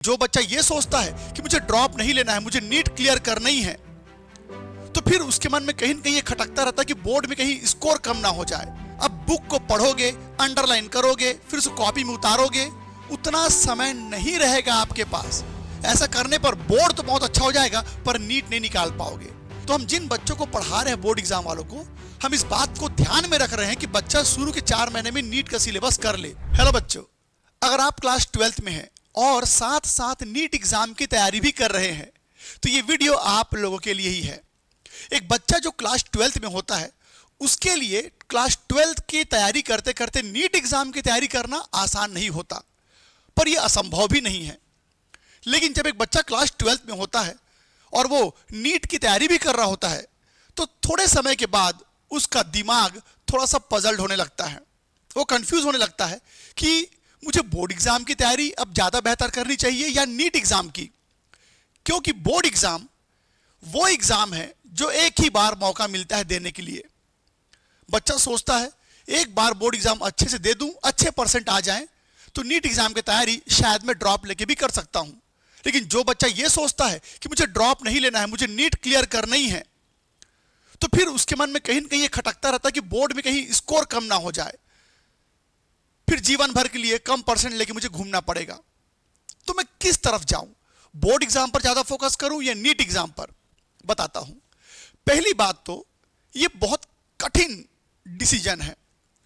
जो बच्चा ये सोचता है कि मुझे ड्रॉप नहीं लेना है, मुझे नीट क्लियर करना ही है, तो फिर उसके मन में कहीं न कहीं ये खटकता रहता है कि बोर्ड में कहीं स्कोर कम ना हो जाए। अब बुक को पढ़ोगे, अंडरलाइन करोगे, फिर उसे कॉपी में उतारोगे, उतना समय नहीं रहेगा आपके पास। ऐसा करने पर बोर्ड तो बहुत अच्छा हो जाएगा पर नीट नहीं निकाल पाओगे। तो हम जिन बच्चों को पढ़ा रहे हैं बोर्ड एग्जाम वालों को, हम इस बात को ध्यान में रख रहे हैं कि बच्चा शुरू के 4 महीने में नीट का सिलेबस कर ले। हेलो बच्चों, अगर आप क्लास 12th में हैं और साथ साथ नीट एग्जाम की तैयारी भी कर रहे हैं तो ये वीडियो आप लोगों के लिए ही है। एक बच्चा जो क्लास 12th में होता है उसके लिए क्लास 12th की तैयारी करते करते नीट एग्जाम की तैयारी करना आसान नहीं होता, पर यह असंभव भी नहीं है। लेकिन जब एक बच्चा क्लास 12th में होता है और वो नीट की तैयारी भी कर रहा होता है तो थोड़े समय के बाद उसका दिमाग थोड़ा सा पजल्ड होने लगता है। वो कंफ्यूज होने लगता है कि मुझे बोर्ड एग्जाम की तैयारी अब ज़्यादा बेहतर करनी चाहिए या नीट एग्जाम की, क्योंकि बोर्ड एग्जाम वो एग्जाम है जो एक ही बार मौका मिलता है देने के लिए। बच्चा सोचता है एक बार बोर्ड एग्जाम अच्छे से दे दूं, अच्छे परसेंट आ जाएं तो नीट एग्जाम की तैयारी शायद मैं ड्रॉप लेके भी कर सकता हूं। लेकिन जो बच्चा ये सोचता है कि मुझे ड्रॉप नहीं लेना है, मुझे नीट क्लियर करना ही है, तो फिर उसके मन में कहीं न कहीं ये खटकता रहता है कि बोर्ड में कहीं स्कोर कम ना हो जाए, फिर जीवन भर के लिए कम परसेंट लेके मुझे घूमना पड़ेगा। तो मैं किस तरफ जाऊं, बोर्ड एग्जाम पर ज्यादा फोकस करूं या नीट एग्जाम पर? बताता हूं। पहली बात तो ये बहुत कठिन डिसीजन है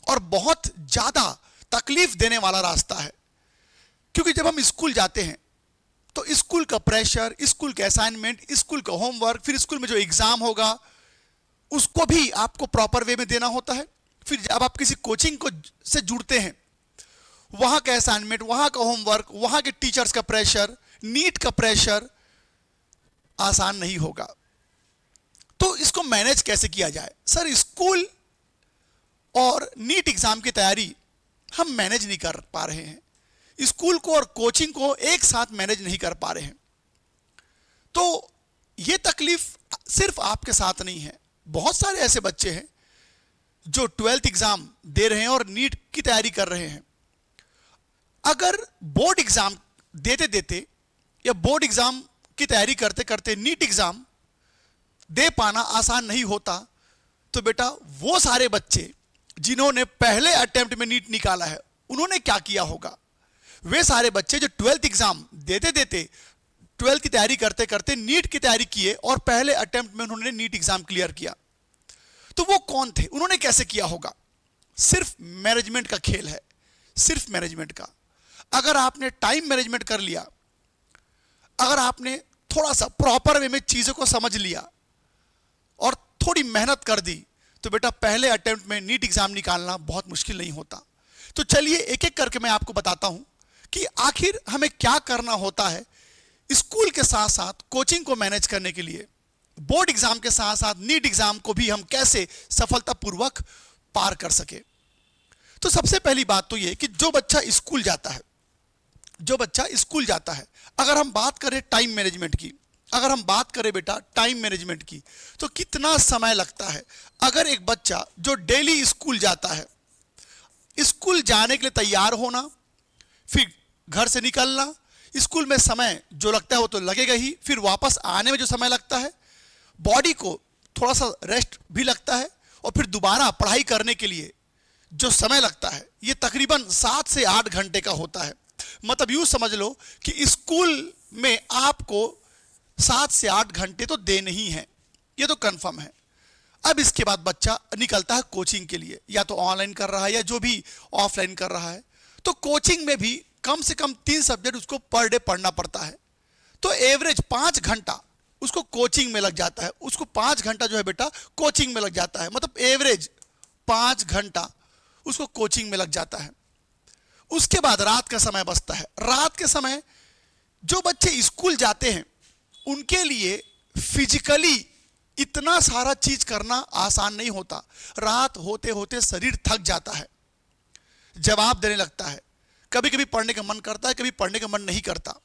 और बहुत ज्यादा तकलीफ देने वाला रास्ता है, क्योंकि जब हम स्कूल जाते हैं तो स्कूल का प्रेशर, स्कूल के असाइनमेंट, स्कूल का होमवर्क, फिर स्कूल में जो एग्जाम होगा उसको भी आपको प्रॉपर वे में देना होता है। फिर जब आप किसी कोचिंग को से जुड़ते हैं, वहां का असाइनमेंट, वहां का होमवर्क, वहां के टीचर्स का प्रेशर, नीट का प्रेशर आसान नहीं होगा। तो इसको मैनेज कैसे किया जाए? सर, स्कूल और नीट एग्जाम की तैयारी हम मैनेज नहीं कर पा रहे हैं, स्कूल को और कोचिंग को एक साथ मैनेज नहीं कर पा रहे हैं। तो यह तकलीफ सिर्फ आपके साथ नहीं है, बहुत सारे ऐसे बच्चे हैं जो 12th एग्जाम दे रहे हैं और नीट की तैयारी कर रहे हैं। अगर बोर्ड एग्जाम देते देते या बोर्ड एग्जाम की तैयारी करते करते नीट एग्जाम दे पाना आसान नहीं होता तो बेटा वो सारे बच्चे जिन्होंने पहले अटेम्प्ट में नीट निकाला है उन्होंने क्या किया होगा? वे सारे बच्चे जो 12th एग्जाम देते देते 12th की तैयारी करते करते नीट की तैयारी किए और पहले अटेम्प्ट में उन्होंने नीट एग्जाम क्लियर किया, तो वो कौन थे? उन्होंने कैसे किया होगा? सिर्फ मैनेजमेंट का खेल है, सिर्फ मैनेजमेंट का। अगर आपने टाइम मैनेजमेंट कर लिया, अगर आपने थोड़ा सा प्रॉपर वे में चीजों को समझ लिया और थोड़ी मेहनत कर दी तो बेटा पहले अटेम्प्ट में नीट एग्जाम निकालना बहुत मुश्किल नहीं होता। तो चलिए एक एक करके मैं आपको बताता हूं कि आखिर हमें क्या करना होता है स्कूल के साथ साथ कोचिंग को मैनेज करने के लिए, बोर्ड एग्जाम के साथ साथ नीट एग्जाम को भी हम कैसे सफलतापूर्वक पार कर सके। तो सबसे पहली बात तो यह कि जो बच्चा स्कूल जाता है, अगर हम बात करें टाइम मैनेजमेंट की, अगर हम बात करें बेटा टाइम मैनेजमेंट की, तो कितना समय लगता है? अगर एक बच्चा जो डेली स्कूल जाता है, स्कूल जाने के लिए तैयार होना, फिर घर से निकलना, स्कूल में समय जो लगता है वो तो लगेगा ही, फिर वापस आने में जो समय लगता है, बॉडी को थोड़ा सा रेस्ट भी लगता है, और फिर दोबारा पढ़ाई करने के लिए जो समय लगता है ये तकरीबन 7 से 8 घंटे का होता है। मतलब यूं समझ लो कि स्कूल में आपको 7 से 8 घंटे तो देने ही हैं, ये तो कंफर्म है। अब इसके बाद बच्चा निकलता है कोचिंग के लिए, या तो ऑनलाइन कर रहा है या जो भी ऑफलाइन कर रहा है। तो कोचिंग में भी कम से कम 3 सब्जेक्ट उसको पर डे पढ़ना पड़ता है, तो एवरेज 5 घंटा उसको कोचिंग में लग जाता है। उसको 5 घंटा जो है बेटा कोचिंग में लग जाता है, मतलब एवरेज 5 घंटा उसको कोचिंग में लग जाता है। उसके बाद रात का समय बचता है। रात के समय जो बच्चे स्कूल जाते हैं उनके लिए फिजिकली इतना सारा चीज करना आसान नहीं होता। रात होते होते शरीर थक जाता है, जवाब देने लगता है, कभी कभी पढ़ने का मन करता है, कभी पढ़ने का मन नहीं करता।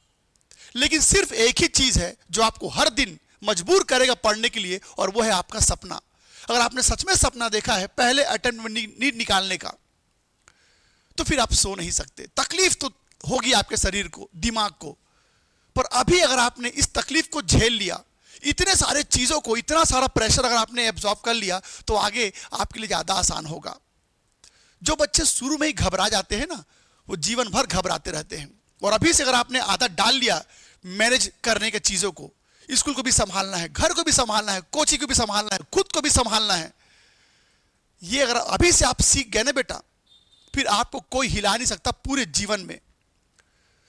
लेकिन सिर्फ एक ही चीज है जो आपको हर दिन मजबूर करेगा पढ़ने के लिए, और वो है आपका सपना। अगर आपने सच में सपना देखा है पहले अटेम्प्ट में नीट निकालने का, तो फिर आप सो नहीं सकते। तकलीफ तो होगी आपके शरीर को, दिमाग को, पर अभी अगर आपने इस तकलीफ को झेल लिया, इतने सारे चीजों को, इतना सारा प्रेशर अगर आपने एब्जॉर्ब कर लिया, तो आगे आपके लिए ज्यादा आसान होगा। जो बच्चे शुरू में ही घबरा जाते हैं ना, वो जीवन भर घबराते रहते हैं। और अभी से अगर आपने आदत डाल लिया मैनेज करने के चीजों को, स्कूल को भी संभालना है, घर को भी संभालना है, कोचिंग को भी संभालना है, खुद को भी संभालना है, ये अगर अभी से आप सीख गए ना बेटा, फिर आपको कोई हिला नहीं सकता पूरे जीवन में।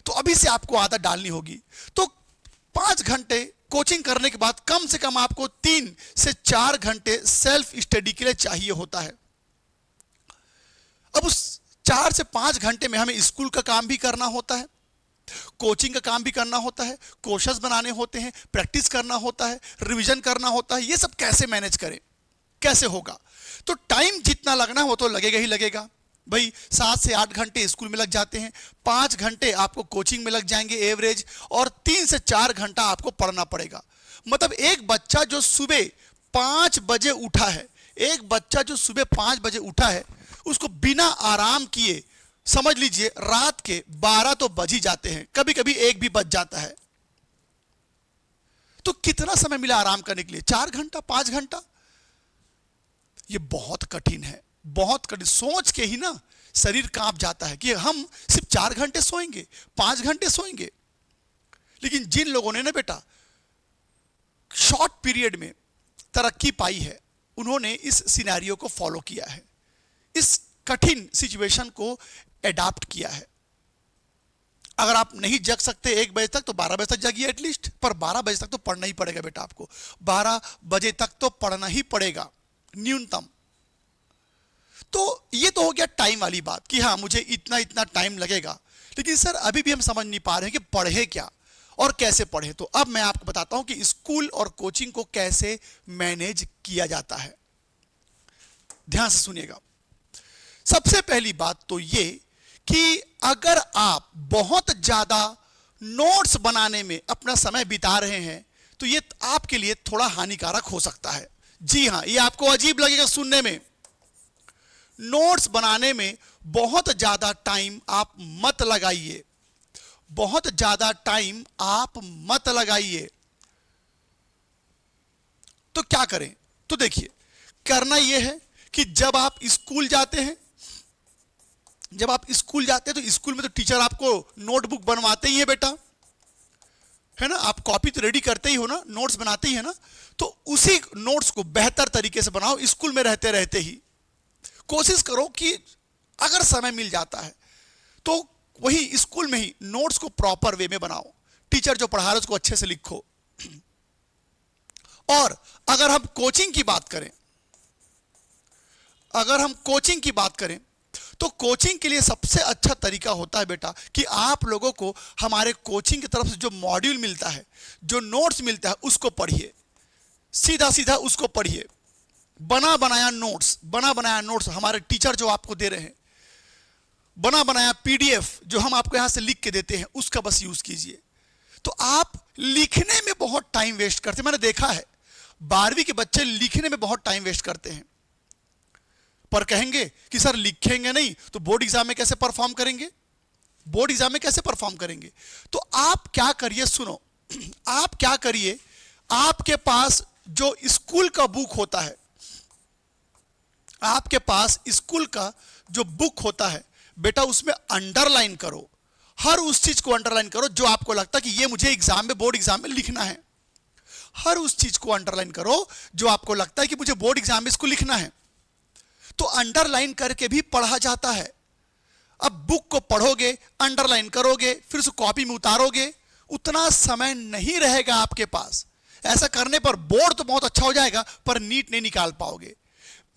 तो अभी से आपको आदत डालनी होगी। तो 5 घंटे कोचिंग करने के बाद कम से कम आपको 3 से 4 घंटे सेल्फ स्टडी के लिए चाहिए होता है। अब उस 4 से 5 घंटे में हमें स्कूल का काम भी करना होता है, कोचिंग का काम भी करना होता है, क्वेश्चंस बनाने होते हैं, प्रैक्टिस करना होता है, रिवीजन करना होता है। ये सब कैसे मैनेज करें, कैसे होगा? तो टाइम जितना लगना वो तो लगेगा ही लगेगा भाई। 7 से 8 घंटे स्कूल में लग जाते हैं, 5 घंटे आपको कोचिंग में लग जाएंगे एवरेज, और 3 से 4 घंटा आपको पढ़ना पड़ेगा। मतलब एक बच्चा जो सुबह 5 बजे उठा है, एक बच्चा जो सुबह 5 बजे उठा है, उसको बिना आराम किए समझ लीजिए रात के 12 तो बज ही जाते हैं, कभी कभी 1 भी बज जाता है। तो कितना समय मिला आराम करने के लिए? 4 घंटा, 5 घंटा। ये बहुत कठिन है, बहुत कठिन। सोच के ही ना शरीर कांप जाता है कि हम सिर्फ 4 घंटे सोएंगे, 5 घंटे सोएंगे। लेकिन जिन लोगों ने ना बेटा शॉर्ट पीरियड में तरक्की पाई है, उन्होंने इस सिनेरियो को फॉलो किया है, इस कठिन सिचुएशन को एडाप्ट किया है। अगर आप नहीं जग सकते 1 बजे तक, तो 12 बजे तक जगिए एटलीस्ट, पर 12 बजे तक तो पढ़ना ही पड़ेगा बेटा आपको। 12 बजे तक तो पढ़ना ही पड़ेगा न्यूनतम। तो ये तो हो गया टाइम वाली बात कि हाँ मुझे इतना इतना टाइम लगेगा। लेकिन सर अभी भी हम समझ नहीं पा रहे हैं कि पढ़े क्या और कैसे पढ़े। तो अब मैं आपको बताता हूं कि स्कूल और कोचिंग को कैसे मैनेज किया जाता है। ध्यान से सुनिएगा। सबसे पहली बात तो ये कि अगर आप बहुत ज्यादा नोट्स बनाने में अपना समय बिता रहे हैं, तो ये आपके लिए थोड़ा हानिकारक हो सकता है। जी हां, ये आपको अजीब लगेगा सुनने में। नोट्स बनाने में बहुत ज्यादा टाइम आप मत लगाइए, बहुत ज्यादा टाइम आप मत लगाइए। तो क्या करें? तो देखिए, करना यह है कि जब आप स्कूल जाते हैं, जब आप स्कूल जाते हैं तो स्कूल में तो टीचर आपको नोटबुक बनवाते ही है बेटा, है ना। आप कॉपी तो रेडी करते ही हो ना, नोट्स बनाते ही है ना। तो उसी नोट्स को बेहतर तरीके से बनाओ स्कूल में रहते रहते ही। कोशिश करो कि अगर समय मिल जाता है तो वही स्कूल में ही नोट्स को प्रॉपर वे में बनाओ, टीचर जो पढ़ा रहे उसको अच्छे से लिखो। और अगर हम कोचिंग की बात करें, अगर हम कोचिंग की बात करें तो कोचिंग के लिए सबसे अच्छा तरीका होता है बेटा कि आप लोगों को हमारे कोचिंग की तरफ से जो मॉड्यूल मिलता है, जो नोट्स मिलता है, उसको पढ़िए, सीधा सीधा उसको पढ़िए। बना बनाया नोट्स हमारे टीचर जो आपको दे रहे हैं, बना बनाया पीडीएफ जो हम आपको यहां से लिख के देते हैं, उसका बस यूज कीजिए। तो आप लिखने में बहुत टाइम वेस्ट करते हैं, मैंने देखा है 12वीं के बच्चे लिखने में बहुत टाइम वेस्ट करते हैं, पर कहेंगे कि सर लिखेंगे नहीं तो बोर्ड एग्जाम में कैसे परफॉर्म करेंगे, बोर्ड एग्जाम में कैसे परफॉर्म करेंगे। तो आप क्या करिए, सुनो, आप क्या करिए, आपके पास जो स्कूल का बुक होता है, आपके पास स्कूल का जो बुक होता है बेटा, उसमें अंडरलाइन करो, हर उस चीज को अंडरलाइन करो जो आपको लगता है कि ये मुझे एग्जाम में, बोर्ड एग्जाम में लिखना है। हर उस चीज को अंडरलाइन करो जो आपको लगता है कि मुझे बोर्ड एग्जाम में इसको लिखना है। तो अंडरलाइन करके भी पढ़ा जाता है। अब बुक को पढ़ोगे, अंडरलाइन करोगे, फिर उसे कॉपी में उतारोगे, उतना समय नहीं रहेगा आपके पास। ऐसा करने पर बोर्ड तो बहुत अच्छा हो जाएगा, पर नीट नहीं निकाल पाओगे।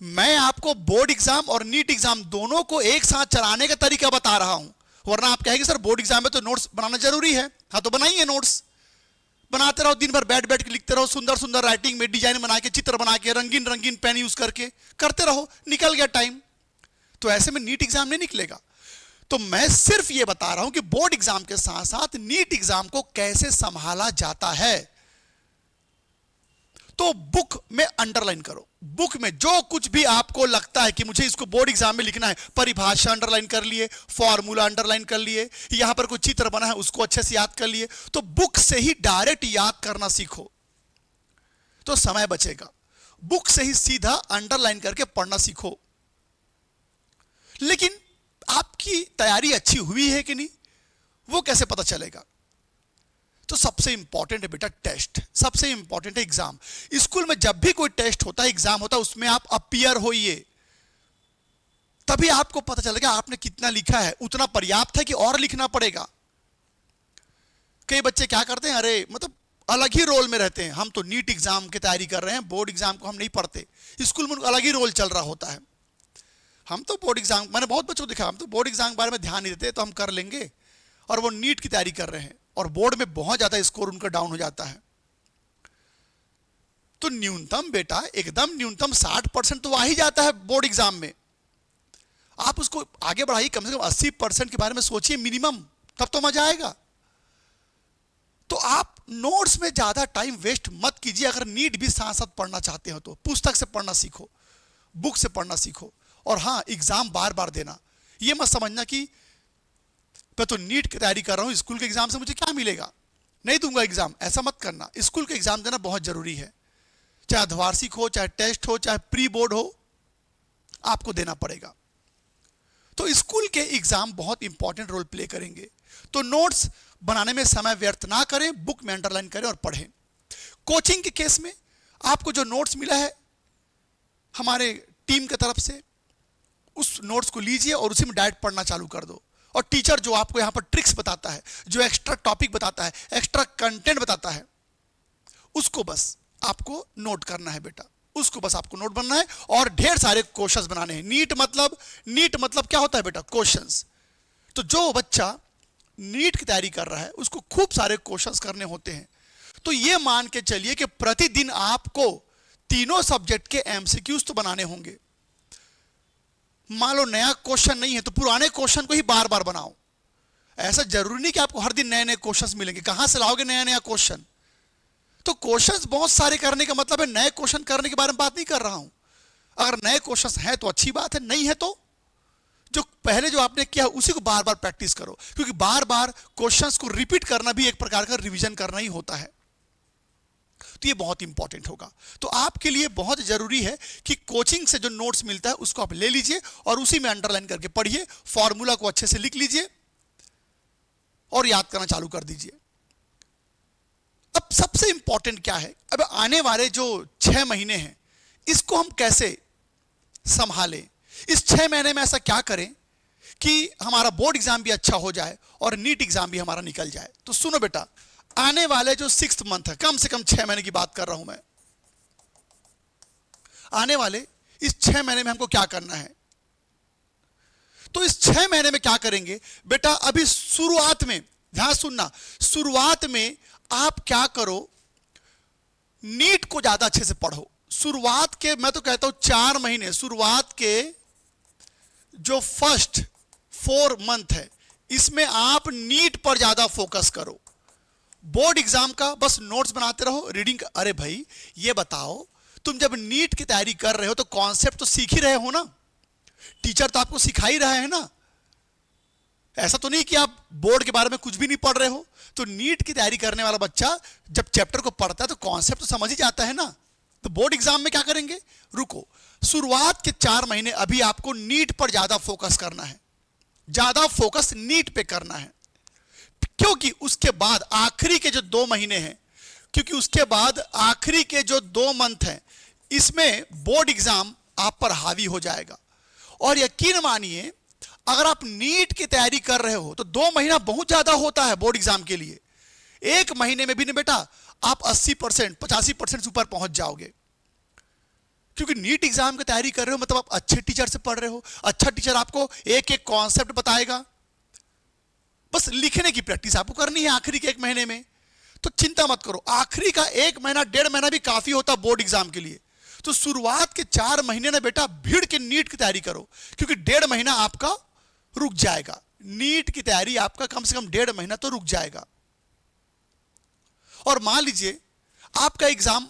मैं आपको बोर्ड एग्जाम और नीट एग्जाम दोनों को एक साथ चलाने का तरीका बता रहा हूं, वरना आप कहेंगे सर बोर्ड एग्जाम में तो नोट्स बनाना जरूरी है। हाँ तो बनाइए, नोट्स बनाते रहो, दिन भर बैठ बैठ के लिखते रहो, सुंदर सुंदर राइटिंग में डिजाइन बना के, चित्र बना के, रंगीन रंगीन पेन यूज करके करते रहो, निकल गया टाइम। तो ऐसे में नीट एग्जाम नहीं निकलेगा। तो मैं सिर्फ ये बता रहा हूं कि बोर्ड एग्जाम के साथ साथ नीट एग्जाम को कैसे संभाला जाता है। तो बुक में अंडरलाइन करो, बुक में जो कुछ भी आपको लगता है कि मुझे इसको बोर्ड एग्जाम में लिखना है, परिभाषा अंडरलाइन कर लिए, फॉर्मूला अंडरलाइन कर लिए, यहां पर कोई चित्र बना है उसको अच्छे से याद कर लिए, तो बुक से ही डायरेक्ट याद करना सीखो तो समय बचेगा। बुक से ही सीधा अंडरलाइन करके पढ़ना सीखो। लेकिन आपकी तैयारी अच्छी हुई है कि नहीं, वो कैसे पता चलेगा? तो सबसे इंपॉर्टेंट है बेटा टेस्ट, सबसे इंपॉर्टेंट है एग्जाम। स्कूल में जब भी कोई टेस्ट होता है, एग्जाम होता है, उसमें आप अपीयर होइए, तभी आपको पता चलेगा आपने कितना लिखा है, उतना पर्याप्त है कि और लिखना पड़ेगा। कई बच्चे क्या करते हैं, अरे मतलब अलग ही रोल में रहते हैं, हम तो नीट एग्जाम की तैयारी कर रहे हैं, बोर्ड एग्जाम को हम नहीं पढ़ते। स्कूल में अलग ही रोल चल रहा होता है, हम तो बोर्ड एग्जाम, मैंने बहुत बच्चों को देखा, हम तो बोर्ड एग्जाम के बारे में ध्यान नहीं देते, तो हम कर लेंगे, और वो नीट की तैयारी कर रहे हैं और बोर्ड में बहुत ज्यादा स्कोर उनका डाउन हो जाता है। तो न्यूनतम बेटा, एकदम न्यूनतम 60% तो आ ही जाता है बोर्ड एग्जाम में। आप उसको आगे बढ़ाइए, कम से कम 80% के बारे में सोचिए मिनिमम, तब तो मजा आएगा। तो आप नोट्स में ज्यादा टाइम वेस्ट मत कीजिए। अगर नीट भी साथ साथ पढ़ना चाहते हो तो पुस्तक से पढ़ना सीखो, बुक से पढ़ना सीखो। और हाँ, एग्जाम बार बार देना, ये मत समझना कि मैं तो नीट की तैयारी कर रहा हूं, स्कूल के एग्जाम से मुझे क्या मिलेगा, नहीं दूंगा एग्जाम, ऐसा मत करना। स्कूल के एग्जाम देना बहुत जरूरी है, चाहे अर्धवार्षिक हो, चाहे टेस्ट हो, चाहे प्री बोर्ड हो, आपको देना पड़ेगा। तो स्कूल के एग्जाम बहुत इंपॉर्टेंट रोल प्ले करेंगे। तो नोट्स बनाने में समय व्यर्थ ना करें, बुक में अंडरलाइन करें और पढ़ें। कोचिंग के केस में आपको जो नोट्स मिला है हमारे टीम की तरफ से, उस नोट्स को लीजिए और उसी में डायरेक्ट पढ़ना चालू कर दो। और टीचर जो आपको यहां पर ट्रिक्स बताता है, जो एक्स्ट्रा टॉपिक बताता है, एक्स्ट्रा कंटेंट बताता है, उसको बस आपको नोट करना है बेटा, उसको बस आपको नोट बनना है और ढेर सारे क्वेश्चंस बनाने हैं। नीट मतलब क्या होता है बेटा, क्वेश्चंस। तो जो बच्चा नीट की तैयारी कर रहा है उसको खूब सारे क्वेश्चंस करने होते हैं। तो ये मान के चलिए कि प्रतिदिन आपको तीनों सब्जेक्ट के एमसीक्यूज तो बनाने होंगे। मान लो नया क्वेश्चन नहीं है तो पुराने क्वेश्चन को ही बार बार बनाओ। ऐसा जरूरी नहीं कि आपको हर दिन नए नए क्वेश्चंस मिलेंगे, कहां से लाओगे नया नया क्वेश्चन? तो क्वेश्चंस बहुत सारे करने का मतलब है नए क्वेश्चन करने के बारे में बात नहीं कर रहा हूं। अगर नए क्वेश्चंस हैं तो अच्छी बात है, नहीं है तो जो पहले जो आपने किया उसी को बार बार प्रैक्टिस करो, क्योंकि बार बार क्वेश्चंस को रिपीट करना भी एक प्रकार का रिवीजन करना ही होता है। तो ये बहुत इंपॉर्टेंट होगा। तो आपके लिए बहुत जरूरी है कि कोचिंग से जो नोट्स मिलता है उसको आप ले लीजिए और उसी में अंडरलाइन करके पढ़िए, फॉर्मूला को अच्छे से लिख लीजिए और याद करना चालू कर दीजिए। अब सबसे इंपॉर्टेंट क्या है, अब आने वाले जो 6 महीने हैं इसको हम कैसे संभालें? इस 6 महीने में ऐसा क्या करें कि हमारा बोर्ड एग्जाम भी अच्छा हो जाए और नीट एग्जाम भी हमारा निकल जाए? तो सुनो बेटा, आने वाले जो 6th मंथ है, कम से कम 6 महीने की बात कर रहा हूं मैं, आने वाले इस 6 महीने में हमको क्या करना है? तो इस 6 महीने में क्या करेंगे बेटा? अभी शुरुआत में ध्यान सुनना, शुरुआत में आप क्या करो, नीट को ज्यादा अच्छे से पढ़ो। शुरुआत के, मैं तो कहता हूं 4 महीने, शुरुआत के जो फर्स्ट 4 मंथ है इसमें आप नीट पर ज्यादा फोकस करो। बोर्ड एग्जाम का बस नोट्स बनाते रहो, रीडिंग। अरे भाई ये बताओ, तुम जब नीट की तैयारी कर रहे हो तो कॉन्सेप्ट तो सीख ही रहे हो ना, टीचर तो आपको सिखा ही रहा है ना। ऐसा तो नहीं कि आप बोर्ड के बारे में कुछ भी नहीं पढ़ रहे हो। तो नीट की तैयारी करने वाला बच्चा जब चैप्टर को पढ़ता है तो कॉन्सेप्ट तो समझ ही जाता है ना। तो बोर्ड एग्जाम में क्या करेंगे, रुको, शुरुआत के 4 महीने अभी आपको नीट पर ज्यादा फोकस करना है, ज्यादा फोकस नीट पे करना है, क्योंकि उसके बाद आखिरी के जो 2 महीने हैं, क्योंकि उसके बाद आखिरी के जो 2 मंथ हैं इसमें बोर्ड एग्जाम आप पर हावी हो जाएगा। और यकीन मानिए अगर आप नीट की तैयारी कर रहे हो तो 2 महीना बहुत ज्यादा होता है बोर्ड एग्जाम के लिए। 1 महीने में भी नहीं बेटा आप 80% 85% से ऊपर पहुंच जाओगे, क्योंकि नीट एग्जाम की तैयारी कर रहे हो मतलब आप अच्छे टीचर से पढ़ रहे हो। अच्छा टीचर आपको एक एक कॉन्सेप्ट बताएगा, बस लिखने की प्रैक्टिस आपको करनी है आखिरी के 1 महीने में। तो चिंता मत करो, आखिरी का 1 महीना 1.5 महीना भी काफी होता बोर्ड एग्जाम के लिए। तो शुरुआत के 4 महीने ना बेटा भीड़ के नीट की तैयारी करो, क्योंकि 1.5 महीना आपका रुक जाएगा, नीट की तैयारी आपका कम से कम 1.5 महीना तो रुक जाएगा। और मान लीजिए आपका एग्जाम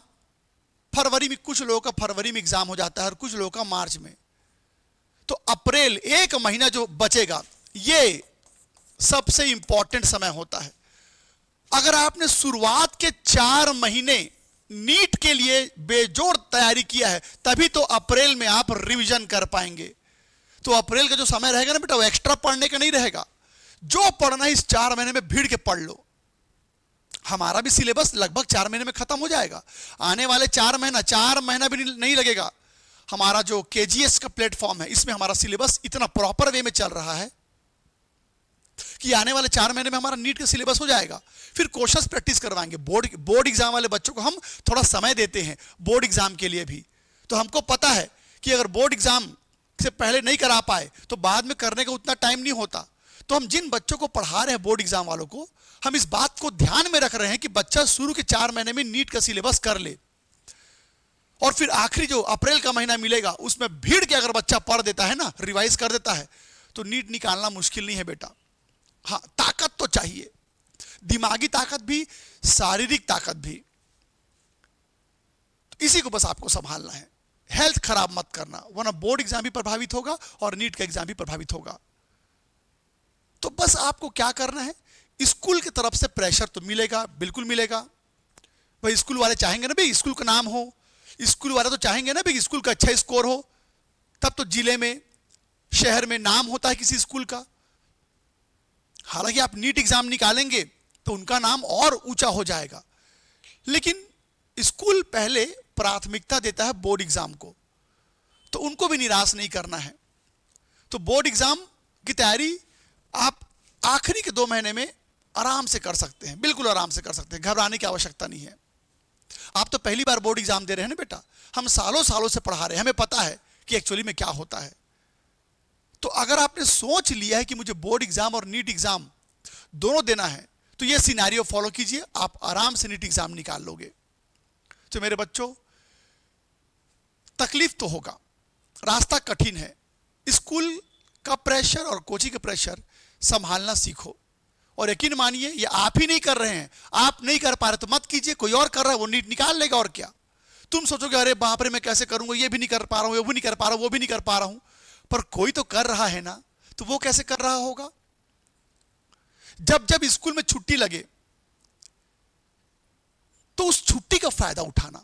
फरवरी में, कुछ लोगों का फरवरी में एग्जाम हो जाता है और कुछ लोगों का मार्च में। तो अप्रैल, एक महीना जो बचेगा, ये सबसे इंपॉर्टेंट समय होता है। अगर आपने शुरुआत के 4 महीने नीट के लिए बेजोड़ तैयारी किया है, तभी तो अप्रैल में आप रिवीजन कर पाएंगे। तो अप्रैल का जो समय रहेगा ना बेटा, वो एक्स्ट्रा पढ़ने का नहीं रहेगा। जो पढ़ना है इस 4 महीने में भीड़ के पढ़ लो। हमारा भी सिलेबस लगभग 4 महीने में खत्म हो जाएगा। आने वाले 4 महीना भी नहीं लगेगा। हमारा जो केजीएस का प्लेटफॉर्म है, इसमें हमारा सिलेबस इतना प्रॉपर वे में चल रहा है कि आने वाले 4 महीने में हमारा नीट का सिलेबस हो जाएगा। फिर क्वेश्चंस प्रैक्टिस करवाएंगे। बोर्ड एग्जाम वाले बच्चों को हम थोड़ा समय देते हैं बोर्ड एग्जाम के लिए भी। तो हमको पता है कि अगर बोर्ड एग्जाम से पहले नहीं करा पाए तो बाद में करने का उतना टाइम नहीं होता। तो हम जिन बच्चों को पढ़ा रहे हैं बोर्ड एग्जाम वालों को, हम इस बात को ध्यान में रख रहे हैं कि बच्चा शुरू के 4 महीने में नीट का सिलेबस कर ले, और फिर आखिरी जो अप्रैल का महीना मिलेगा उसमें भीड़ के अगर बच्चा पढ़ देता है ना, रिवाइज कर देता है, तो नीट निकालना मुश्किल नहीं है बेटा। हाँ, ताकत तो चाहिए, दिमागी ताकत भी, शारीरिक ताकत भी। तो इसी को बस आपको संभालना है। हेल्थ खराब मत करना, वरना बोर्ड एग्जाम भी प्रभावित होगा और नीट का एग्जाम भी प्रभावित होगा। तो बस आपको क्या करना है, स्कूल की तरफ से प्रेशर तो मिलेगा, बिल्कुल मिलेगा भाई। स्कूल वाले चाहेंगे ना भाई स्कूल का नाम हो, स्कूल वाले तो चाहेंगे ना भाई स्कूल का अच्छा स्कोर हो, तब तो जिले में, शहर में नाम होता है किसी स्कूल का। हालांकि आप नीट एग्जाम निकालेंगे तो उनका नाम और ऊंचा हो जाएगा, लेकिन स्कूल पहले प्राथमिकता देता है बोर्ड एग्जाम को, तो उनको भी निराश नहीं करना है। तो बोर्ड एग्जाम की तैयारी आप आखिरी के 2 महीने में आराम से कर सकते हैं, बिल्कुल आराम से कर सकते हैं, घबराने की आवश्यकता नहीं है। आप तो पहली बार बोर्ड एग्जाम दे रहे हैं ना बेटा, हम सालों सालों से पढ़ा रहे हैं, हमें पता है कि एक्चुअली में क्या होता है। तो अगर आपने सोच लिया है कि मुझे बोर्ड एग्जाम और नीट एग्जाम दोनों देना है, तो ये सिनेरियो फॉलो कीजिए, आप आराम से नीट एग्जाम निकाल लोगे। तो मेरे बच्चों, तकलीफ तो होगा, रास्ता कठिन है। स्कूल का प्रेशर और कोचिंग का प्रेशर संभालना सीखो, और यकीन मानिए ये आप ही नहीं कर रहे हैं, आप नहीं कर पा रहे तो मत कीजिए, कोई और कर रहा है वो नीट निकाल लेगा, और क्या। तुम सोचोगे अरे बाप रे मैं कैसे करूंगा, ये भी नहीं कर पा रहा हूं, वो भी नहीं कर पा रहा हूं, वो भी नहीं कर पा रहा हूं, पर कोई तो कर रहा है ना, तो वो कैसे कर रहा होगा। जब जब स्कूल में छुट्टी लगे तो उस छुट्टी का फायदा उठाना।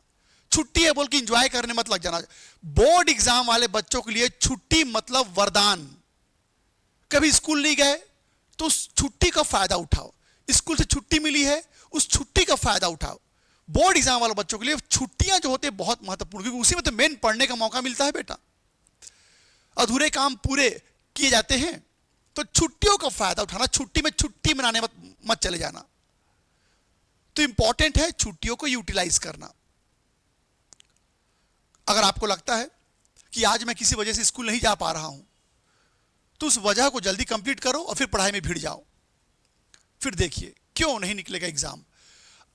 छुट्टी है बोल के एंजॉय करने मत लग जाना। बोर्ड एग्जाम वाले बच्चों के लिए छुट्टी मतलब वरदान। कभी स्कूल नहीं गए तो उस छुट्टी का फायदा उठाओ, स्कूल से छुट्टी मिली है उस छुट्टी का फायदा उठाओ। बोर्ड एग्जाम वाले बच्चों के लिए छुट्टियां जो होते हैं बहुत महत्वपूर्ण, क्योंकि उसी में तो मेन पढ़ने का मौका मिलता है बेटा। अधूरे काम पूरे किए जाते हैं, तो छुट्टियों का फायदा उठाना, छुट्टी में छुट्टी मनाने मत चले जाना। तो इंपॉर्टेंट है छुट्टियों को यूटिलाइज करना। अगर आपको लगता है कि आज मैं किसी वजह से स्कूल नहीं जा पा रहा हूं, तो उस वजह को जल्दी कंप्लीट करो और फिर पढ़ाई में भिड़ जाओ। फिर देखिए क्यों नहीं निकलेगा एग्जाम।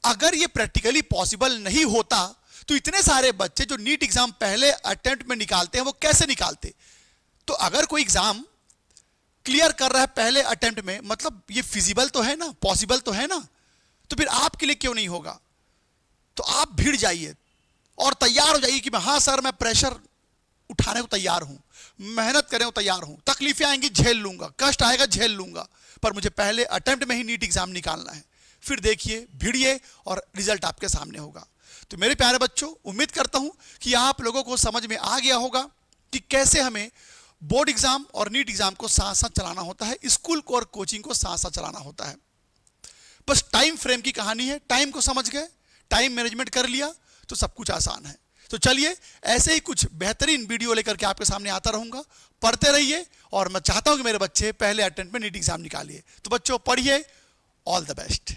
अगर ये प्रैक्टिकली पॉसिबल नहीं होता तो इतने सारे बच्चे जो नीट एग्जाम पहले अटेम्प्ट में निकालते हैं वो कैसे निकालते। तो अगर कोई एग्जाम क्लियर कर रहा है पहले अटेम्प्ट में, मतलब ये फिजिबल तो है ना, पॉसिबल तो है ना, तो फिर आपके लिए क्यों नहीं होगा। तो आप भिड़ जाइए और तैयार हो जाइए कि हाँ सर मैं प्रेशर उठाने को तैयार हूं, मेहनत करने को तैयार हूं, तकलीफें आएंगी झेल लूंगा, कष्ट आएगा झेल लूंगा, पर मुझे पहले अटेम्प्ट में ही नीट एग्जाम निकालना है। फिर देखिए भिड़िए और रिजल्ट आपके सामने होगा। तो मेरे प्यारे बच्चों, उम्मीद करता हूं कि आप लोगों को समझ में आ गया होगा कि कैसे हमें बोर्ड एग्जाम और नीट एग्जाम को साथ साथ चलाना होता है, स्कूल को और कोचिंग को साथ साथ चलाना होता है। बस टाइम फ्रेम की कहानी है, टाइम को समझ गए, टाइम मैनेजमेंट कर लिया तो सब कुछ आसान है। तो चलिए ऐसे ही कुछ बेहतरीन वीडियो लेकर के आपके सामने आता रहूंगा। पढ़ते रहिए और मैं चाहता हूं कि मेरे बच्चे पहले अटेम्प्ट में नीट एग्जाम निकालिए। तो बच्चों पढ़िए, ऑल द बेस्ट।